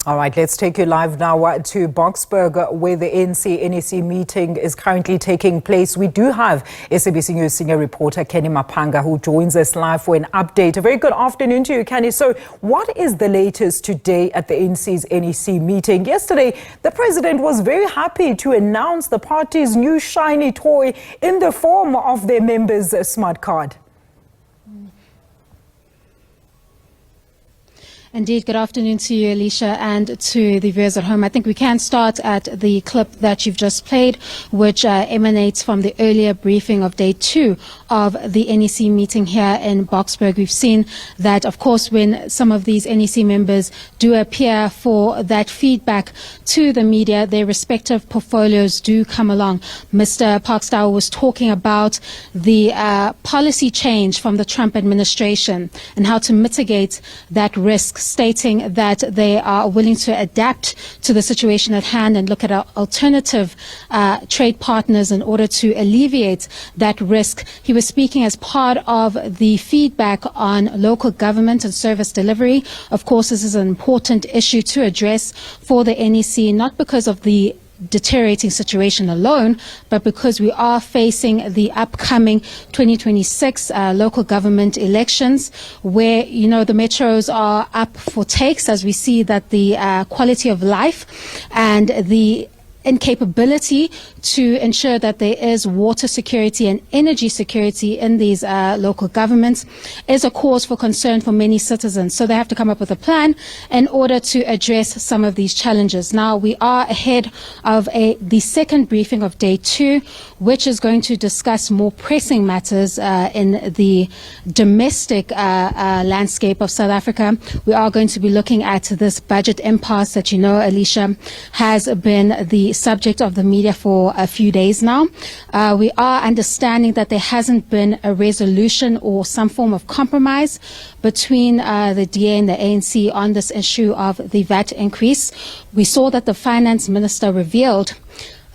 All right, let's take you live now to Boksburg, where the ANC NEC meeting is currently taking place. We do have SABC News senior reporter Canny Maphanga, who joins us live for an update. A very good afternoon to you, Canny. So what is the latest today at the ANC's NEC meeting? Yesterday, the president was very happy to announce the party's new shiny toy in the form of their members' smart card. Indeed, good afternoon to you, Alicia, and to the viewers at home. I think we can start at the clip that you've just played, which emanates from the earlier briefing of day 2 of the NEC meeting here in Boksburg. We've seen that, of course, when some of these NEC members do appear for that feedback to the media, their respective portfolios do come along. Mr. Parkstyle was talking about the policy change from the Trump administration and how to mitigate that risk, stating that they are willing to adapt to the situation at hand and look at alternative trade partners in order to alleviate that risk. He was speaking as part of the feedback on local government and service delivery. Of course, this is an important issue to address for the NEC, not because of the deteriorating situation alone, but because we are facing the upcoming 2026 local government elections, where, you know, the metros are up for takes, as we see that the quality of life and the incapability to ensure that there is water security and energy security in these local governments is a cause for concern for many citizens. So they have to come up with a plan in order to address some of these challenges. Now, we are ahead of the second briefing of day 2, which is going to discuss more pressing matters in the domestic landscape of South Africa. We are going to be looking at this budget impasse that, you know, Alicia, has been the subject of the media for a few days now. We are understanding that there hasn't been a resolution or some form of compromise between the DA and the ANC on this issue of the VAT increase. We saw that the finance minister revealed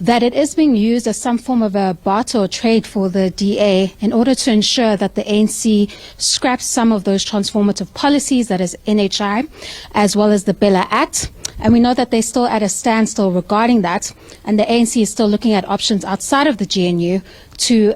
that it is being used as some form of a barter or trade for the DA in order to ensure that the ANC scraps some of those transformative policies, that is NHI, as well as the Bella Act. And we know that they're still at a standstill regarding that, and the ANC is still looking at options outside of the GNU to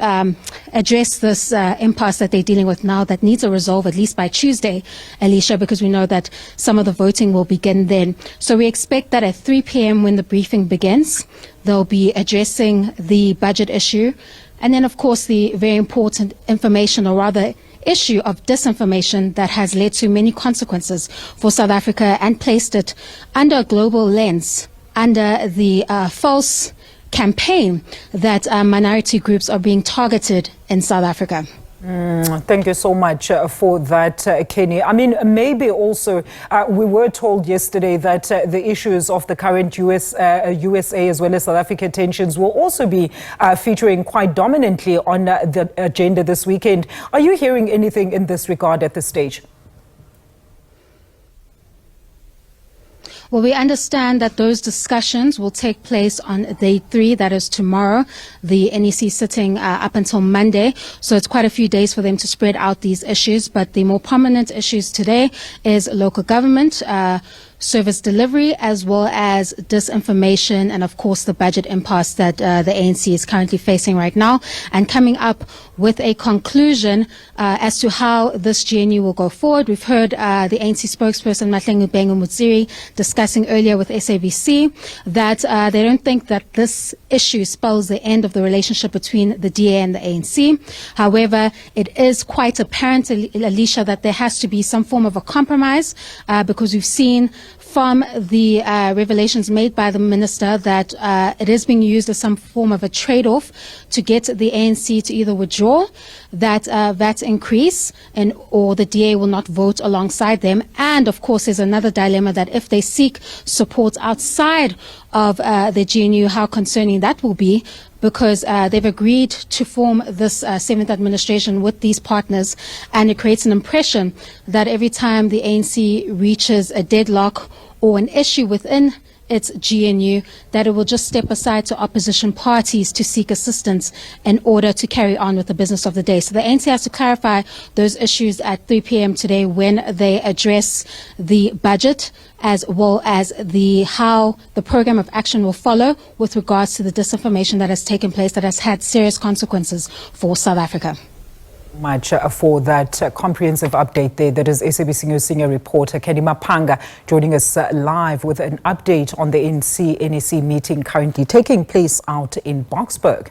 address this impasse that they're dealing with now, that needs a resolve at least by Tuesday, Alicia, because we know that some of the voting will begin then. So we expect that at 3 p.m. when the briefing begins, they'll be addressing the budget issue, and then, of course, the very important information, or rather issue of disinformation that has led to many consequences for South Africa and placed it under a global lens, under the false campaign that minority groups are being targeted in South Africa. Thank you so much for that, Canny. I mean, maybe also we were told yesterday that the issues of the current USA as well as South Africa tensions will also be featuring quite dominantly on the agenda this weekend. Are you hearing anything in this regard at this stage? Well, we understand that those discussions will take place on day 3, that is tomorrow, the NEC sitting up until Monday. So it's quite a few days for them to spread out these issues. But the more prominent issues today is local government, service delivery, as well as disinformation, and of course the budget impasse that the ANC is currently facing right now, and coming up with a conclusion as to how this GNU will go forward. We've heard the ANC spokesperson Maphanga discussing earlier with SABC that they don't think that this issue spells the end of the relationship between the DA and the ANC. However, it is quite apparent, Alicia, that there has to be some form of a compromise because we've seen from the revelations made by the minister that it is being used as some form of a trade-off to get the ANC to either withdraw that VAT increase or the DA will not vote alongside them. And of course, there's another dilemma that if they seek support outside of the GNU, how concerning that will be, because they've agreed to form this 7th administration with these partners, and it creates an impression that every time the ANC reaches a deadlock or an issue within its GNU, that it will just step aside to opposition parties to seek assistance in order to carry on with the business of the day. So the ANC has to clarify those issues at 3 p.m. today when they address the budget, as well as how the program of action will follow with regards to the disinformation that has taken place that has had serious consequences for South Africa. Much for that comprehensive update there. That is SABC News senior reporter Canny Maphanga joining us live with an update on the ANC NEC meeting currently taking place out in Boksburg.